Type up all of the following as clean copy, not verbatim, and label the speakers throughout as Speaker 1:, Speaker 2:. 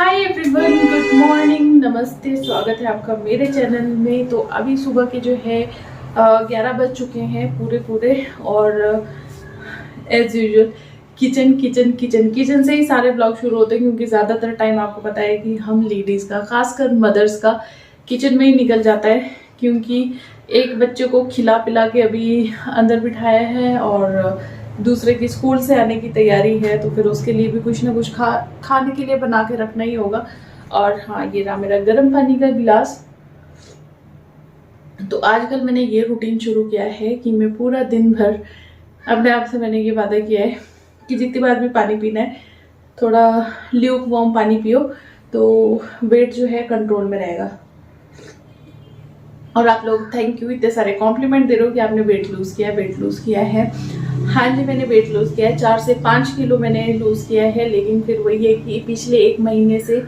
Speaker 1: Hi everyone, good morning, नमस्ते। स्वागत है आपका मेरे चैनल में। तो अभी सुबह के जो है 11 बज चुके हैं पूरे और as usual kitchen kitchen kitchen kitchen से ही सारे ब्लॉग शुरू होते हैं, क्योंकि ज़्यादातर टाइम आपको पता है कि हम लेडीज़ का, खासकर मदर्स का, किचन में ही निकल जाता है। क्योंकि एक बच्चे को खिला पिला के अभी अंदर बिठाया है और दूसरे की स्कूल से आने की तैयारी है, तो फिर उसके लिए भी कुछ ना कुछ खाने के लिए बना के रखना ही होगा। और हाँ, ये रहा मेरा गर्म पानी का गिलास। तो आजकल मैंने ये रूटीन शुरू किया है कि मैं पूरा दिन भर अपने आप से मैंने ये वादा किया है कि जितनी बार भी पानी पीना है थोड़ा ल्यूक वार्म पानी पियो, तो वेट जो है कंट्रोल में रहेगा। और आप लोग थैंक यू, इतने सारे कॉम्प्लीमेंट दे रहे हो कि आपने वेट लूज़ किया है। हाँ जी, मैंने वेट लूज़ किया है, 4 से 5 किलो मैंने लूज़ किया है। लेकिन फिर वही है कि पिछले 1 महीने से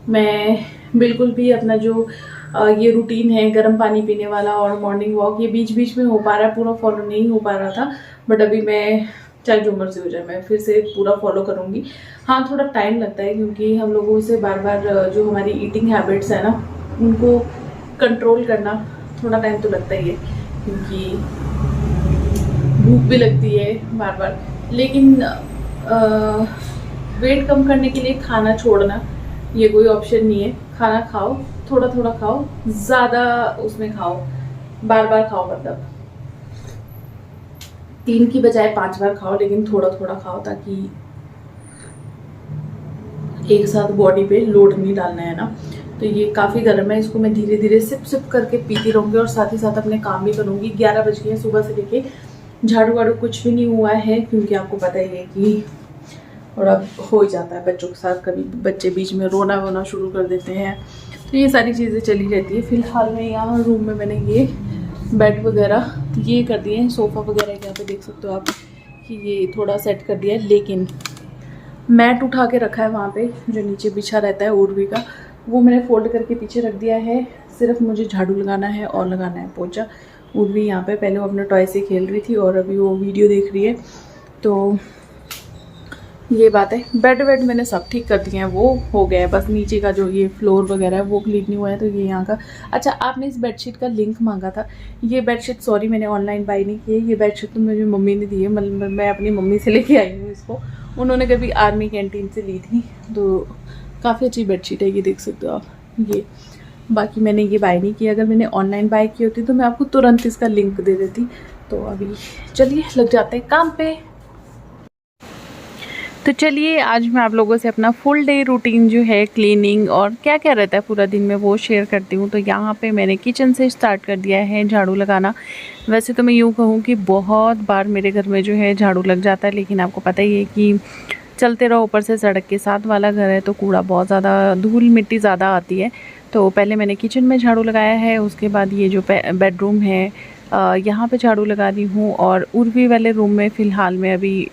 Speaker 1: मैं बिल्कुल भी अपना जो ये रूटीन है गर्म पानी पीने वाला और मॉर्निंग वॉक, ये बीच बीच में हो पा रहा है, पूरा फॉलो नहीं हो पा रहा था। बट अभी मैं चाहे जो मर्जी हो जाए, मैं फिर से पूरा फॉलो करूँगी। हाँ, थोड़ा टाइम लगता है, क्योंकि हम लोगों से बार बार जो हमारी ईटिंग हैबिट्स है ना, उनको कंट्रोल करना थोड़ा टाइम तो लगता ही है, क्योंकि भूख भी लगती है बार बार। लेकिन वेट कम करने के लिए खाना छोड़ना ये कोई ऑप्शन नहीं है। खाना खाओ, थोड़ा थोड़ा खाओ, ज़्यादा उसमें खाओ, बार बार खाओ, मतलब 3 की बजाय 5 बार खाओ, लेकिन थोड़ा थोड़ा खाओ, ताकि एक साथ बॉडी पे लोड नहीं डालना है ना। तो ये काफ़ी गर्म है, इसको मैं धीरे धीरे सिप सिप करके पीती रहूँगी और साथ ही साथ अपने काम भी करूँगी। 11 बज गए हैं, सुबह से लेके झाड़ू वाड़ू कुछ भी नहीं हुआ है, क्योंकि आपको पता ही है कि थोड़ा हो ही जाता है बच्चों के साथ, कभी बच्चे बीच में रोना वोना शुरू कर देते हैं, तो ये सारी चीज़ें चली रहती है। फिलहाल मैं यहाँ रूम में मैंने ये बेड वगैरह ये कर दिए हैं, सोफ़ा वगैरह यहाँ पे देख सकते हो आप कि ये थोड़ा सेट कर दिया है। लेकिन मैट उठा के रखा है वहाँ पे, जो नीचे बिछा रहता है उर्वी का, वो मैंने फोल्ड करके पीछे रख दिया है। सिर्फ मुझे झाड़ू लगाना है और लगाना है पोछा। उर्वी यहाँ पे पहले वो अपने टॉय से खेल रही थी और अभी वो वीडियो देख रही है, तो ये बात है। बेड वेड मैंने सब ठीक कर दिए हैं, वो हो गया है। बस नीचे का जो ये फ्लोर वगैरह है वो क्लीन नहीं हुआ है, तो ये यहाँ का। अच्छा, आपने इस बेडशीट का लिंक मांगा था। ये बेडशीट सॉरी मैंने ऑनलाइन बाई नहीं की है, ये बेडशीट तो मुझे मम्मी ने दी है। मतलब मैं अपनी मम्मी से लेके आई हूँ इसको, उन्होंने कभी आर्मी कैंटीन से ली थी, तो काफ़ी अच्छी बेडशीट है, ये देख सकते हो आप। ये बाकी मैंने ये बाय नहीं किया, अगर मैंने ऑनलाइन बाय की होती तो मैं आपको तुरंत इसका लिंक दे देती। तो अभी चलिए लग जाते हैं काम पे। तो चलिए आज मैं आप लोगों से अपना फुल डे रूटीन जो है क्लीनिंग और क्या क्या रहता है पूरा दिन में वो शेयर करती हूँ। तो यहाँ पे मैंने किचन से स्टार्ट कर दिया है झाड़ू लगाना। वैसे तो मैं यूँ कहूँ कि बहुत बार मेरे घर में जो है झाड़ू लग जाता है, लेकिन आपको पता ही है कि चलते रहो, ऊपर से सड़क के साथ वाला घर है, तो कूड़ा बहुत ज़्यादा, धूल मिट्टी ज़्यादा आती है। तो पहले मैंने किचन में झाड़ू लगाया है, उसके बाद ये जो बेडरूम है यहाँ पे झाड़ू लगा दी हूँ। और उर्वी वाले रूम में फ़िलहाल मैं अभी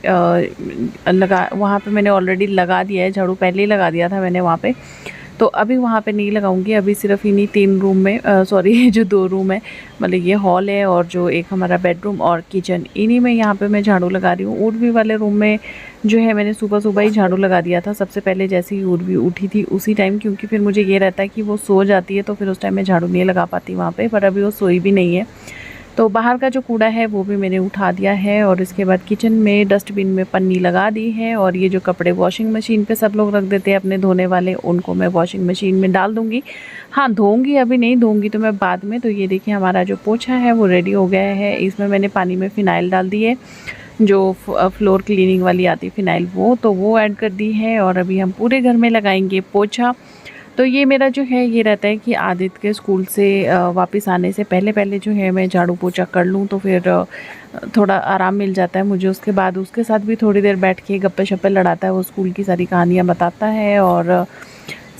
Speaker 1: वहाँ पे मैंने ऑलरेडी लगा दिया है झाड़ू, पहले ही लगा दिया था मैंने वहाँ पे। तो अभी वहाँ पे नहीं लगाऊंगी, अभी सिर्फ इन्हीं 3 रूम में सॉरी जो 2 रूम है, मतलब ये हॉल है और जो एक हमारा बेडरूम और किचन, इन्हीं में यहाँ पे मैं झाड़ू लगा रही हूँ। उर्वी वाले रूम में जो है मैंने सुबह सुबह ही झाड़ू लगा दिया था, सबसे पहले जैसे ही उर्वी उठी थी उसी टाइम, क्योंकि फिर मुझे ये रहता है कि वो सो जाती है तो फिर उस टाइम मैं झाड़ू नहीं लगा पाती वहाँ पर। पर अभी वो सोई भी नहीं है, तो बाहर का जो कूड़ा है वो भी मैंने उठा दिया है। और इसके बाद किचन में डस्टबिन में पन्नी लगा दी है, और ये जो कपड़े वॉशिंग मशीन पे सब लोग रख देते हैं अपने धोने वाले, उनको मैं वॉशिंग मशीन में डाल दूँगी। हाँ, धोऊँगी, अभी नहीं धोऊँगी तो मैं बाद में। तो ये देखिए हमारा जो पोछा है वो रेडी हो गया है। इसमें मैंने पानी में फ़िनाइल डाल दी है, जो फ्लोर क्लीनिंग वाली आती है फ़िनाइल, वो ऐड कर दी है। और अभी हम पूरे घर में लगाएंगे पोछा। तो ये मेरा जो है ये रहता है कि आदित्य के स्कूल से वापस आने से पहले पहले जो है मैं झाड़ू पोछा कर लूँ, तो फिर थोड़ा आराम मिल जाता है मुझे। उसके बाद उसके साथ भी थोड़ी देर बैठ के गप्पे शप्पे लड़ाता है, वो स्कूल की सारी कहानियाँ बताता है, और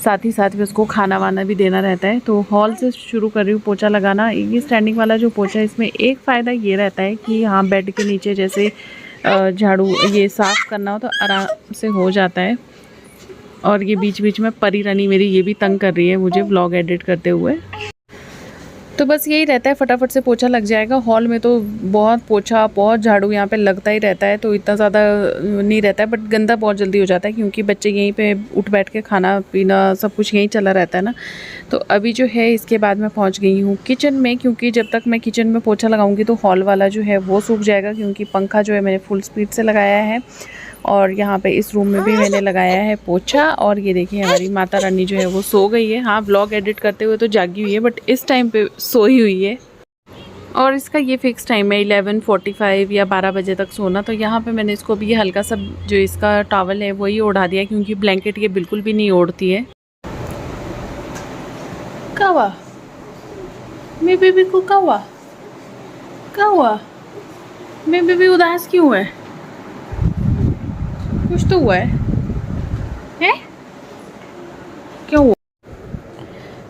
Speaker 1: साथ ही साथ भी उसको खाना वाना भी देना रहता है। तो हॉल से शुरू कर रही हूँ पोछा लगाना। ये स्टैंडिंग वाला जो पोछा है, इसमें एक फ़ायदा ये रहता है कि हाँ, बेड के नीचे जैसे झाड़ू ये साफ़ करना हो तो आराम से हो जाता है। और ये बीच बीच में परी रानी मेरी ये भी तंग कर रही है मुझे व्लॉग एडिट करते हुए। तो तो बस यही रहता है, फटाफट से पोछा लग जाएगा। हॉल में तो बहुत पोछा, बहुत झाड़ू यहाँ पे लगता ही रहता है, तो इतना ज़्यादा नहीं रहता है, बट गंदा बहुत जल्दी हो जाता है क्योंकि बच्चे यहीं पे उठ बैठ के खाना पीना सब कुछ यहीं चला रहता है ना। तो अभी जो है इसके बाद मैं पहुँच गई हूँ किचन में, क्योंकि जब तक मैं किचन में पोछा लगाऊँगी तो हॉल वाला जो है वो सूख जाएगा, क्योंकि पंखा जो है मैंने फुल स्पीड से लगाया है। और यहाँ पे इस रूम में भी मैंने लगाया है पोछा। और ये देखिए हमारी माता रानी जो है वो सो गई है। हाँ, व्लॉग एडिट करते हुए तो जागी हुई है, बट इस टाइम पे सोई हुई है। और इसका ये फ़िक्स टाइम है 11:45 या 12 बजे तक सोना। तो यहाँ पे मैंने इसको भी हल्का सा जो इसका टॉवल है वही ओढ़ा दिया, क्योंकि ब्लैंकेट ये बिल्कुल भी नहीं ओढ़ती है। कौवा, मेरी बेबी को कौवा, कौवा, मेरी बेबी उदास क्यों है? कुछ तो हुआ है? क्या हुआ?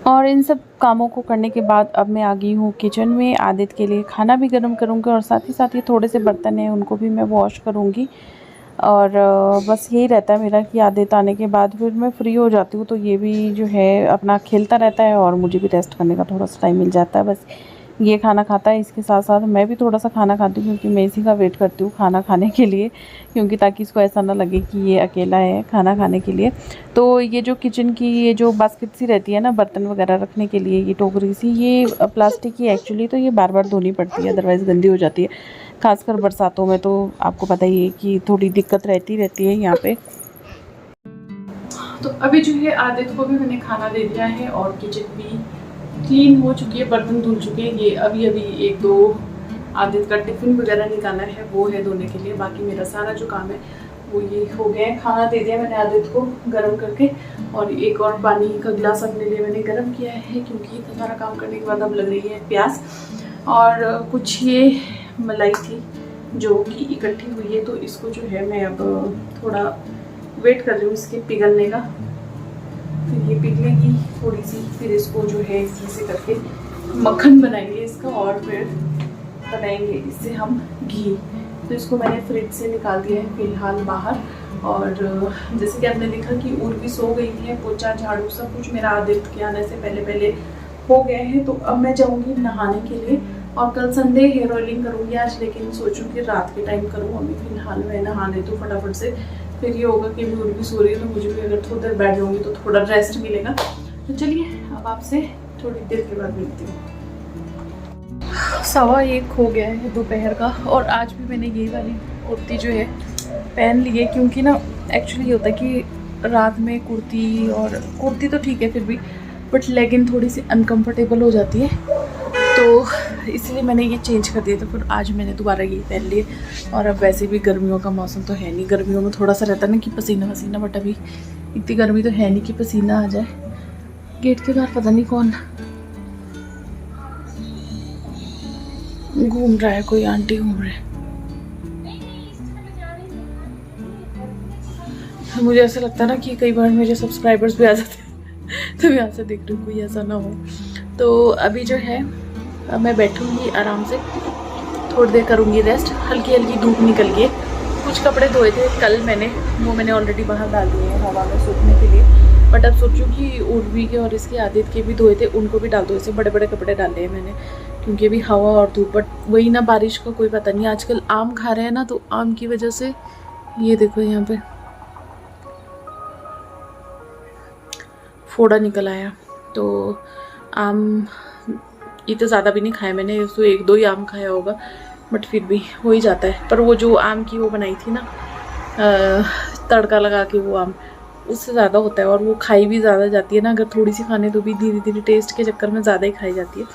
Speaker 1: और इन सब कामों को करने के बाद अब मैं आ गई हूँ किचन में। आदित्य के लिए खाना भी गर्म करूँगी और साथ ही थोड़े से बर्तन हैं उनको भी मैं वॉश करूँगी। और बस यही रहता है मेरा कि आदित्य आने के बाद फिर मैं फ्री हो जाती हूँ, तो ये भी जो है अपना खेलता रहता है और मुझे भी रेस्ट करने का थोड़ा सा टाइम मिल जाता है। बस ये खाना खाता है, इसके साथ साथ मैं भी थोड़ा सा खाना खाती हूँ, क्योंकि मैं इसी का वेट करती हूँ खाना खाने के लिए, क्योंकि ताकि इसको ऐसा ना लगे कि ये अकेला है खाना खाने के लिए। तो ये जो किचन की ये जो बास्केट सी रहती है ना बर्तन वगैरह रखने के लिए, ये टोकरी सी, ये प्लास्टिक की एक्चुअली, तो ये बार बार धोनी पड़ती है, अदरवाइज़ गंदी हो जाती है। खासकर बरसातों में तो आपको पता ही है कि थोड़ी दिक्कत रहती है यहाँ पे। तो अभी जो है आदित्य को भी मैंने खाना दे दिया है और किचन भी क्लीन हो चुकी है, बर्तन धुल चुके हैं। ये अभी 1-2 आदित्य का टिफ़िन वगैरह निकालना है, वो है धोने के लिए। बाकी मेरा सारा जो काम है वो ये हो गया है। खाना दे दिया मैंने आदित्य को गर्म करके, और एक और पानी का गिलास अपने लिए मैंने गर्म किया है, क्योंकि इतना सारा काम करने के बाद अब लग रही है प्यास। और कुछ ये मलाई थी जो कि इकट्ठी हुई है, तो इसको जो है मैं अब थोड़ा वेट कर रही हूँ इसके पिघलने का। फिर ये पिघलेगी थोड़ी सी, फिर इसको जो है इसी से करके मक्खन बनाएंगे इसका, और फिर बनाएंगे इससे हम घी। तो इसको मैंने फ्रिज से निकाल दिया है फ़िलहाल बाहर। और जैसे कि आपने देखा कि उर्वी सो गई है, पोछा झाड़ू सब कुछ मेरा आदित्य के आने से पहले हो गया है। तो अब मैं जाऊँगी नहाने के लिए, और कल संडे हेयर ऑयलिंग करूँगी आज, लेकिन सोचूँ कि रात के टाइम करूँ। अभी फ़िलहाल मैं नहा ले तो फटाफट से, फिर ये होगा कि भी भी सो रही है, तो मुझे भी अगर थोड़ी देर बैठ जाऊँगी तो थोड़ा रेस्ट मिलेगा। तो चलिए अब आपसे थोड़ी देर के बाद मिलती हूँ। 1:15 हो गया है दोपहर का, और आज भी मैंने ये वाली कुर्ती जो है पहन ली है, क्योंकि ना एक्चुअली ये होता है कि रात में कुर्ती तो ठीक है फिर भी, बट लेगिन थोड़ी सी अनकम्फर्टेबल हो जाती है, तो इसलिए मैंने ये चेंज कर दिया। तो फिर आज मैंने दोबारा ये पहन लिए। और अब वैसे भी गर्मियों का मौसम तो है नहीं, गर्मियों में थोड़ा सा रहता है ना कि पसीना, बट अभी इतनी गर्मी तो है नहीं कि पसीना आ जाए। गेट के बाहर पता नहीं कौन घूम रहा है, कोई आंटी घूम रहे हैं। मुझे ऐसा लगता है ना कि कई बार मेरे सब्सक्राइबर्स भी आ जाते हैं, तो मैं यहाँ से देख रही हूँ कोई ऐसा ना हो। तो अभी जो है मैं बैठूँगी आराम से, थोड़ी देर करूँगी रेस्ट। हल्की धूप निकल गई है। कुछ कपड़े धोए थे कल मैंने ऑलरेडी बाहर डाल दिए हैं हवा में सूखने के लिए, बट अब सोचूँ कि उर्वी के और इसके आदित्य के भी धोए थे, उनको भी डाल दो। ऐसे बड़े कपड़े डाले हैं मैंने, क्योंकि अभी हवा और धूप, बट वही ना बारिश का कोई पता नहीं। आजकल आम खा रहे हैं ना, तो आम की वजह से ये देखो यहाँ पे फोड़ा निकल आया। तो आम इतना ज़्यादा भी नहीं खाया मैंने, तो 1-2 ही आम खाया होगा, बट फिर भी हो ही जाता है। पर वो जो आम की वो बनाई थी ना तड़का लगा के, वो आम उससे ज़्यादा होता है, और वो खाई भी ज़्यादा जाती है ना। अगर थोड़ी सी खाने तो भी धीरे टेस्ट के चक्कर में ज़्यादा ही खाई जाती है।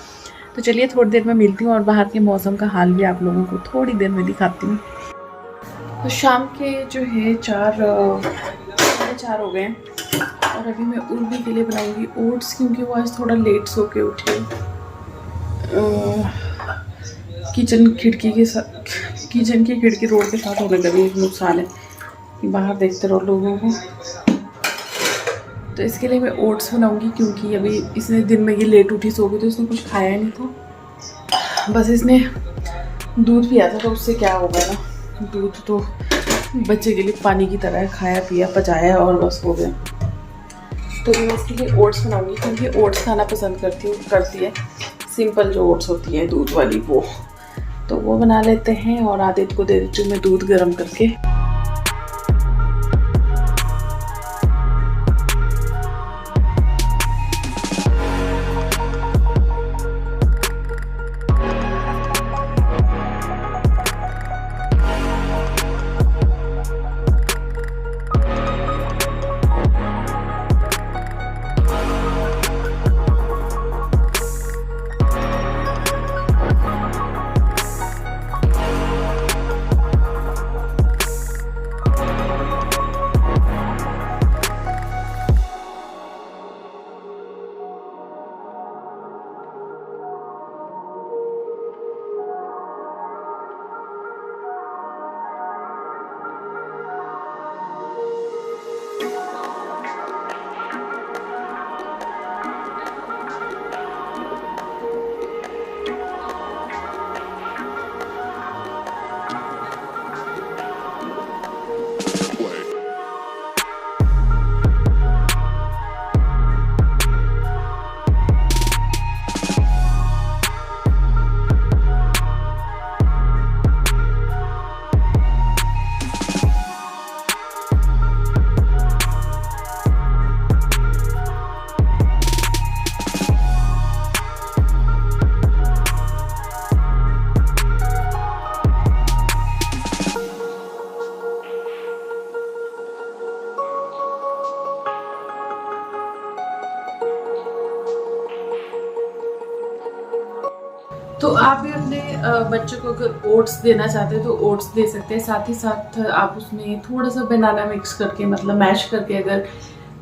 Speaker 1: तो चलिए थोड़ी देर में मिलती हूँ, और बाहर के मौसम का हाल भी आप लोगों को थोड़ी देर में दिखाती हूँ। तो शाम के जो है 4 हो गए हैं, और अभी मैं उर्वी के लिए बनाऊंगी ओट्स, क्योंकि वो आज थोड़ा लेट सो के उठी। किचन की खिड़की रोड के साथ होने का भी एक नुकसान है कि बाहर देखते रहो लोगों को। तो इसके लिए मैं ओट्स बनाऊंगी, क्योंकि अभी इसने दिन में ये लेट उठी सो गई, तो इसने कुछ खाया नहीं था। बस इसने दूध पिया था, तो उससे क्या होगा ना, दूध तो बच्चे के लिए पानी की तरह है, खाया पिया पचाया और बस हो गया। तो मैं इसके लिए ओट्स बनाऊंगी, क्योंकि ओट्स खाना पसंद करती है। सिंपल जो ओट्स होती है दूध वाली, वो तो वो बना लेते हैं। और आदित्य को दे देती हूँ मैं दूध गर्म करके। तो आप भी अपने बच्चों को अगर ओट्स देना चाहते हैं तो ओट्स दे सकते हैं। साथ ही साथ आप उसमें थोड़ा सा बनाना मिक्स करके, मतलब मैश करके अगर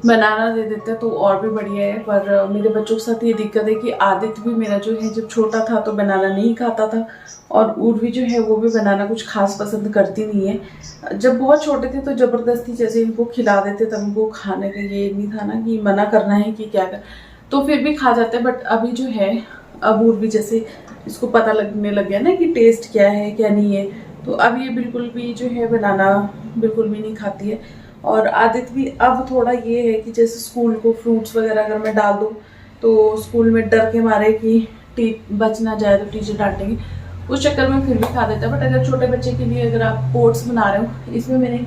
Speaker 1: बनाना दे देते हैं तो और भी बढ़िया है। पर मेरे बच्चों के साथ ये दिक्कत है कि आदित्य भी मेरा जो है जब छोटा था तो बनाना नहीं खाता था, और उर्वी जो है वो भी बनाना कुछ खास पसंद करती नहीं है। जब बहुत छोटे थे तो ज़बरदस्ती जैसे इनको खिला देते तब उनको खाने का ये नहीं था ना कि मना करना है कि क्या कर, तो फिर भी खा जाते हैं। बट अभी जो है अब उर्वी जैसे इसको पता लगने लग गया ना कि टेस्ट क्या है क्या नहीं है, तो अब ये बिल्कुल भी जो है बनाना बिल्कुल भी नहीं खाती है। और आदित्य भी अब थोड़ा ये है कि जैसे स्कूल को फ्रूट्स वगैरह अगर मैं डाल दूँ तो स्कूल में डर के मारे कि बच ना जाए तो टीचर डांटेंगे, उस चक्कर में फिर भी खा देता है। बट अगर छोटे बच्चे के लिए अगर आप ओट्स बना रहे हो, इसमें मैंने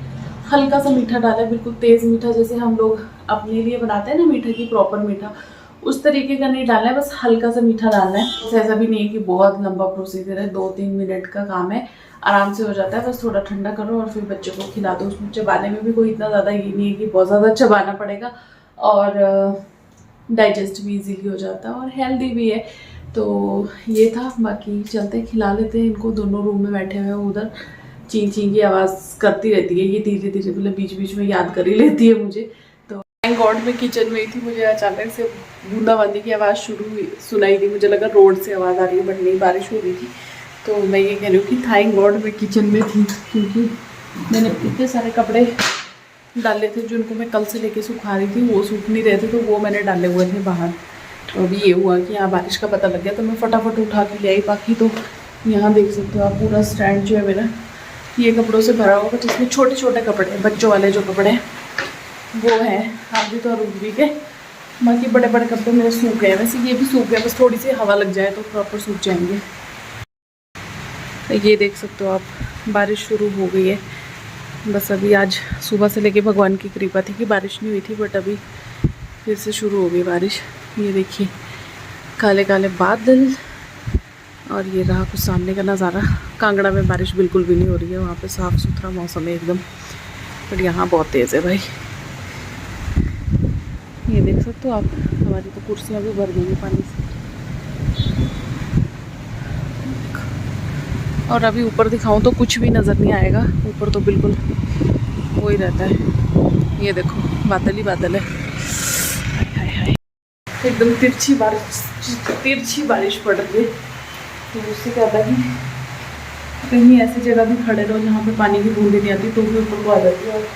Speaker 1: हल्का सा मीठा डाला है, बिल्कुल तेज़ मीठा जैसे हम लोग अपने लिए बनाते हैं ना मीठा की प्रॉपर मीठा, उस तरीके का नहीं डालना है, बस हल्का सा मीठा डालना है। ऐसा भी नहीं है कि बहुत लंबा प्रोसीजर है, 2-3 मिनट का काम है, आराम से हो जाता है। बस थोड़ा ठंडा करो और फिर बच्चों को खिला दो। उसमें चबाने में भी कोई इतना ज़्यादा ये नहीं है कि बहुत ज़्यादा चबाना पड़ेगा, और डाइजेस्ट भी इजीली हो जाता है और हेल्दी भी है। तो ये था, बाकी चलते खिला लेते हैं इनको। दोनों रूम में बैठे हुए हैं, उधर चीं चीं की आवाज़ करती रहती है ये, धीरे धीरे मतलब बीच बीच में याद कर ही लेती है मुझे। थैंक गॉड मैं किचन में ही थी, मुझे अचानक से बूंदाबांदी की आवाज़ सुनाई दी। मुझे लगा रोड से आवाज़ आ रही है, बट नहीं, बारिश हो रही थी। तो मैं ये कह रही हूँ कि थैंक गॉड मैं किचन में थी, क्योंकि मैंने इतने सारे कपड़े डाले थे जो उनको मैं कल से लेके सुखा रही थी, वो सूख नहीं रहे थे, तो वो मैंने डाले हुए थे बाहर। तो अभी ये हुआ कि यहाँ बारिश का पता लग गया तो मैं फटाफट उठा के ले आई। बाकी तो यहाँ देख सकते हो आप, पूरा स्टैंड जो है मेरा ये कपड़ों से भरा होगा, जिसमें छोटे छोटे कपड़े, बच्चों वाले जो कपड़े हैं वो है आदित्य और उर्वी के। बाकी बड़े बड़े कपड़े मेरे सूख गए, वैसे ये भी सूख गए, बस थोड़ी सी हवा लग जाए तो प्रॉपर सूख जाएंगे। तो ये देख सकते हो आप, बारिश शुरू हो गई है। बस अभी आज सुबह से लेके भगवान की कृपा थी कि बारिश नहीं हुई थी, बट अभी फिर से शुरू हो गई बारिश। ये देखिए काले काले बादल, और ये रहा कुछ सामने का नज़ारा। कांगड़ा में बारिश बिल्कुल भी नहीं हो रही है, वहाँ पे साफ़ सुथरा मौसम है एकदम, बट यहाँ बहुत तेज़ है भाई। ये देख सकते हो आप, हमारी तो कुर्सियाँ भी भर गई हैं पानी से। और अभी ऊपर दिखाऊं तो कुछ भी नज़र नहीं आएगा, ऊपर तो बिल्कुल वो ही रहता है। ये देखो बादल ही बादल है, हाय हाय, एकदम तिरछी बारिश पड़ रही है। तो उससे क्या होता है कि कहीं ऐसी जगह भी खड़े रहो जहाँ पे पानी की बूंदें नहीं आती, तो भी ऊपर को आ जाती है और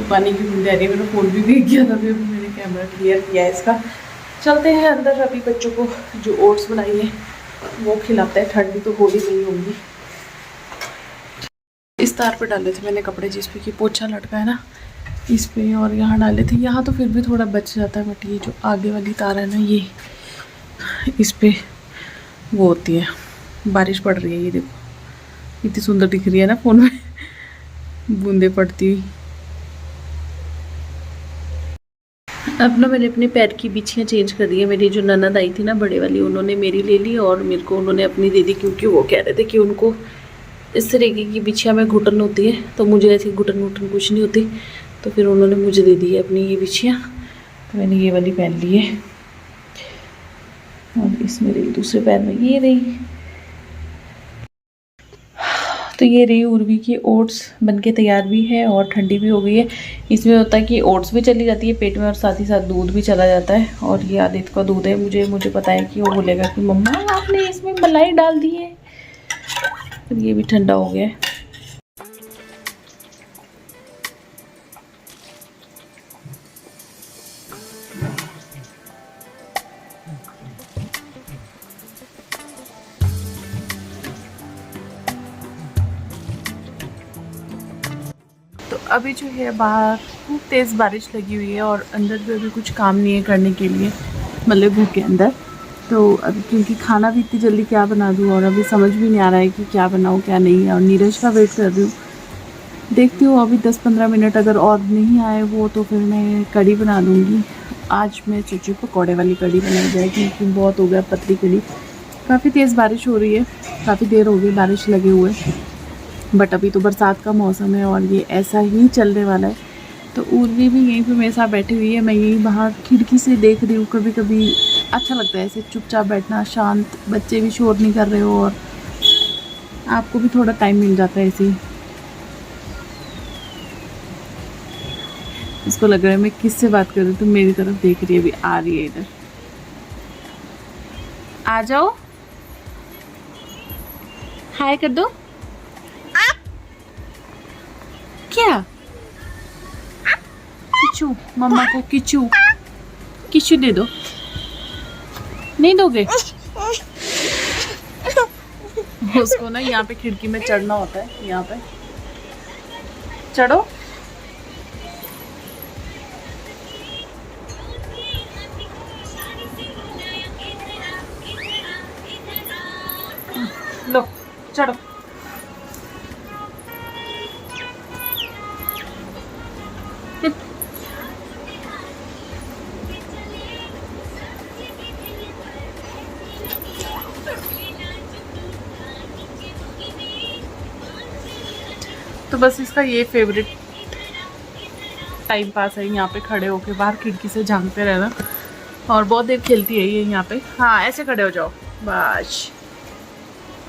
Speaker 1: पानी की बूंदें आ रही है। मेरा फ़ोन भी भीग गया था, अभी मैंने कैमरा क्लियर किया है इसका। चलते हैं अंदर, अभी बच्चों को जो ओट्स बनाई है वो खिलाते हैं, ठंडी तो हो ही गई होंगी। इस तार पे डाले थे मैंने कपड़े, जिस पे कि पोछा लटका है ना, इस पे, और यहाँ डाले थे। यहाँ तो फिर भी थोड़ा बच जाता है, बट ये जो आगे वाली तार है ना, ये इस पे वो होती है। बारिश पड़ रही है, ये देखो इतनी सुंदर दिख रही है ना फ़ोन में बूंदे पड़ती हुई। अब ना मैंने अपने पैर की बिछियाँ चेंज कर दी है। मेरी जो ननद आई थी ना बड़े वाली, उन्होंने मेरी ले ली और मेरे को उन्होंने अपनी दे दी, क्योंकि वो कह रहे थे कि उनको इस तरीके की बिछिया में घुटन होती है, तो मुझे ऐसी घुटन वुटन कुछ नहीं होती, तो फिर उन्होंने मुझे दे दी है अपनी ये बिछिया। तो मैंने ये वाली पहन ली है और इस मेरे दूसरे पैर में ये रही। तो ये रही उर्वी की ओट्स, बनके तैयार भी है और ठंडी भी हो गई है। इसमें होता है कि ओट्स भी चली जाती है पेट में और साथ ही साथ दूध भी चला जाता है। और ये आदित्य का दूध है, मुझे पता है कि वो बोलेगा कि मम्मा आपने इसमें मलाई डाल दी है। फिर ये भी ठंडा हो गया है। तो अभी जो है बाहर खूब तेज़ बारिश लगी हुई है और अंदर भी अभी कुछ काम नहीं है करने के लिए, मतलब घर के अंदर। तो अभी क्योंकि खाना भी इतनी जल्दी क्या बना दूँ और अभी समझ भी नहीं आ रहा है कि क्या बनाऊँ क्या नहीं है, और नीरज का वेट कर रही हूँ। देखती हूँ अभी 10-15 मिनट अगर और नहीं आए वो तो फिर मैं कढ़ी बना दूँगी। आज मैं सोची पकौड़े वाली कढ़ी बनाई जाए, क्योंकि बहुत हो गया पतली कढ़ी। काफ़ी तेज़ बारिश हो रही है, काफ़ी देर हो गई बारिश लगे हुए, बट अभी तो बरसात का मौसम है और ये ऐसा ही चलने वाला है। तो उर्वी भी यहीं पे मेरे साथ बैठी हुई है, मैं यहीं बाहर खिड़की से देख रही हूँ। कभी कभी अच्छा लगता है ऐसे चुपचाप बैठना, शांत, बच्चे भी शोर नहीं कर रहे हो और आपको भी थोड़ा टाइम मिल जाता है ऐसे ही। इसको लग रहा है मैं किससे बात कर रही हूँ, तो मेरी तरफ देख रही है, अभी आ रही है इधर। आ जाओ, हाय कर दो। क्या किचू, मम्मा को किचू किचू दे दो। नहीं दोगे? उसको ना यहाँ पे खिड़की में चढ़ना होता है, यहाँ पे चढ़ो। लो चढ़ो। तो बस इसका ये फेवरेट टाइम पास है, यहाँ पे खड़े होके बाहर खिड़की से झांकते रहना, और बहुत देर खेलती है ये यहाँ पे। हाँ ऐसे खड़े हो जाओ बस।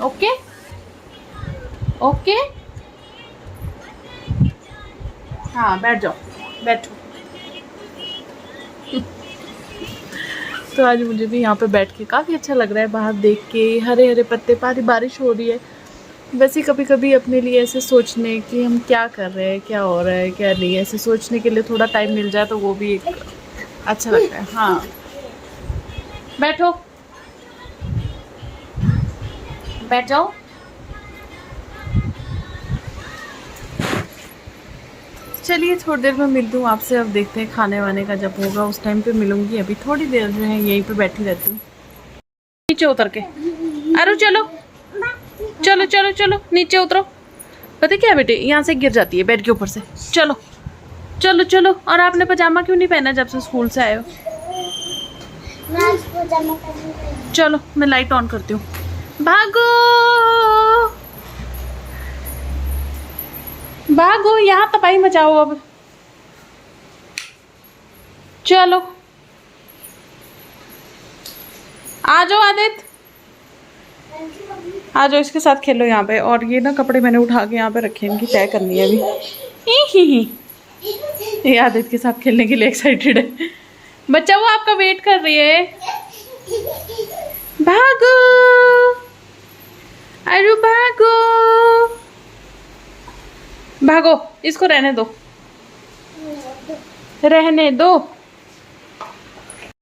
Speaker 1: ओके ओके, हाँ बैठ जाओ, बैठो। तो आज मुझे भी यहाँ पे बैठ के काफ़ी अच्छा लग रहा है, बाहर देख के हरे हरे पत्ते, पारी बारिश हो रही है। वैसे कभी कभी अपने लिए ऐसे सोचने कि हम क्या कर रहे हैं, क्या हो रहा है क्या नहीं, ऐसे सोचने के लिए थोड़ा टाइम मिल जाए तो वो भी एक अच्छा लगता है। हाँ बैठो, बैठ जाओ। चलिए थोड़ी देर में मिलती हूँ आपसे, अब देखते हैं खाने वाने का जब होगा उस टाइम पे मिलूंगी। अभी थोड़ी देर जो है यहीं पे बैठी रहती हूँ। नीचे उतर के, अरे चलो चलो चलो चलो नीचे उतरो। पता क्या बेटे, यहाँ से गिर जाती है बेड के ऊपर से। चलो चलो चलो। और आपने पजामा क्यों नहीं पहना जब से स्कूल से आए हो? चलो मैं लाइट ऑन करती हूँ। भागो भागो, यहाँ तपाई मचाओ अब। चलो आ जाओ आदित्य, आ जाओ इसके साथ खेलो यहाँ पे। और ये ना कपड़े मैंने उठा के यहाँ पे रखे हैं, इनकी तय करनी है अभी। ये आदित्य के साथ खेलने के लिए एक्साइटेड है बच्चा, वो आपका वेट कर रही है। भागो, अरे भागो भागो, इसको रहने दो, रहने दो।